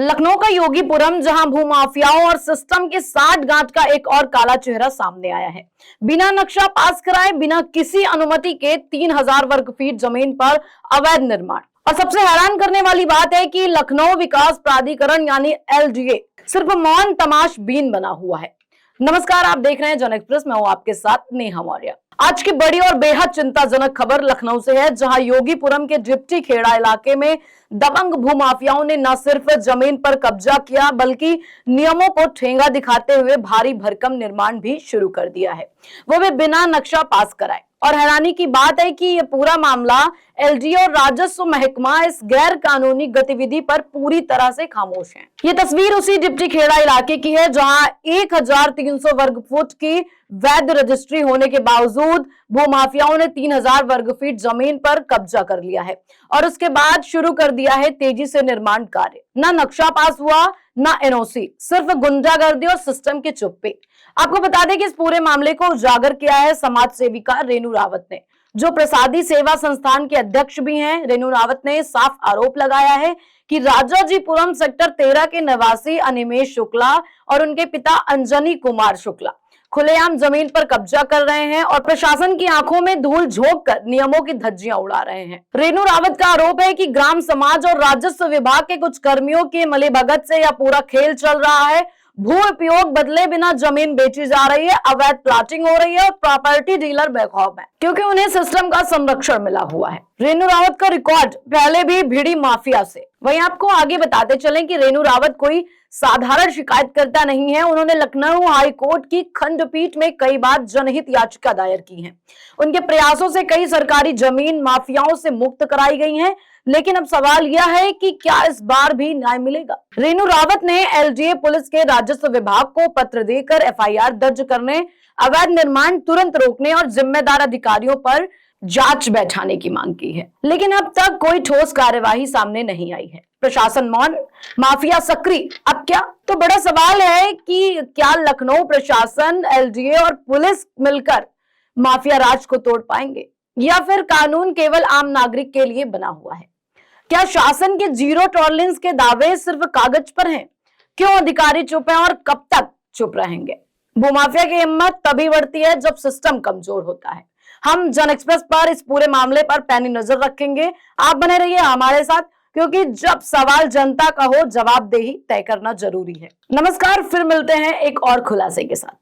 लखनऊ का योगीपुरम, जहां भूमाफियाओं और सिस्टम के साठगांठ का एक और काला चेहरा सामने आया है। बिना नक्शा पास कराए, बिना किसी अनुमति के 3000 वर्ग फीट जमीन पर अवैध निर्माण। और सबसे हैरान करने वाली बात है कि लखनऊ विकास प्राधिकरण यानी एलडीए सिर्फ मौन तमाशबीन बना हुआ है। नमस्कार, आप देख रहे हैं जन एक्सप्रेस। मैं हूं आपके साथ नेहा मौर्य। आज की बड़ी और बेहद चिंताजनक खबर लखनऊ से है, जहां योगीपुरम के जिप्टी खेड़ा इलाके में दबंग भूमाफियाओं ने न सिर्फ जमीन पर कब्जा किया, बल्कि नियमों को ठेंगा दिखाते हुए भारी भरकम निर्माण भी शुरू कर दिया है, वो भी बिना नक्शा पास कराए। और हैरानी की बात है कि यह पूरा मामला एलडीए और राजस्व महकमा इस गैर कानूनी गतिविधि पर पूरी तरह से खामोश है। ये तस्वीर उसी डिप्टी खेड़ा इलाके की है, जहां 1300 वर्ग फुट की वैध रजिस्ट्री होने के बावजूद भूमाफियाओं ने 3000 वर्ग फीट जमीन पर कब्जा कर लिया है और उसके बाद शुरू कर दिया है तेजी से निर्माण कार्य। ना नक्शा पास हुआ, ना एनओसी, सिर्फ गुंडागर्दी और सिस्टम की चुप्पी। आपको बता दें कि इस पूरे मामले को उजागर किया है समाज सेविका रेनू रावत ने, जो प्रसादी सेवा संस्थान के अध्यक्ष भी हैं। रेनू रावत ने साफ आरोप लगाया है कि राजाजीपुरम सेक्टर 13 के निवासी अनिमेश शुक्ला और उनके पिता अंजनी कुमार शुक्ला खुलेआम जमीन पर कब्जा कर रहे हैं और प्रशासन की आंखों में धूल झोंक कर नियमों की धज्जियां उड़ा रहे हैं। रेनू रावत का आरोप है कि ग्राम समाज और राजस्व विभाग के कुछ कर्मियों के मिलीभगत से यह पूरा खेल चल रहा है। भू उपयोग बदले बिना जमीन बेची जा रही है, अवैध प्लाटिंग हो रही है और प्रॉपर्टी डीलर बेखौफ है, क्योंकि उन्हें सिस्टम का संरक्षण मिला हुआ है। रेनू रावत का रिकॉर्ड पहले भी भिड़ी माफिया से। वहीं आपको आगे बताते चलें कि रेनू रावत कोई साधारण शिकायतकर्ता नहीं है। उन्होंने लखनऊ हाई कोर्ट की खंडपीठ में कई बार जनहित याचिका दायर की है। उनके प्रयासों से कई सरकारी जमीन माफियाओं से मुक्त कराई गई है, लेकिन अब सवाल यह है कि क्या इस बार भी न्याय मिलेगा। रेनू रावत ने एलडीए पुलिस के राजस्व विभाग को पत्र देकर एफआईआर दर्ज करने, अवैध निर्माण तुरंत रोकने और जिम्मेदार अधिकारियों पर जांच बैठाने की मांग की है, लेकिन अब तक कोई ठोस कार्यवाही सामने नहीं आई है। प्रशासन मौन, माफिया सक्रिय। अब क्या? तो बड़ा सवाल है कि क्या लखनऊ प्रशासन, एलडीए और पुलिस मिलकर माफिया राज को तोड़ पाएंगे, या फिर कानून केवल आम नागरिक के लिए बना हुआ है? क्या शासन के जीरो टॉलरेंस के दावे सिर्फ कागज पर हैं? क्यों अधिकारी चुप हैं और कब तक चुप रहेंगे? भूमाफिया की हिम्मत तभी बढ़ती है जब सिस्टम कमजोर होता है। हम जन एक्सप्रेस पर इस पूरे मामले पर पैनी नजर रखेंगे। आप बने रहिए हमारे साथ, क्योंकि जब सवाल जनता का हो, जवाबदेही तय करना जरूरी है। नमस्कार, फिर मिलते हैं एक और खुलासे के साथ।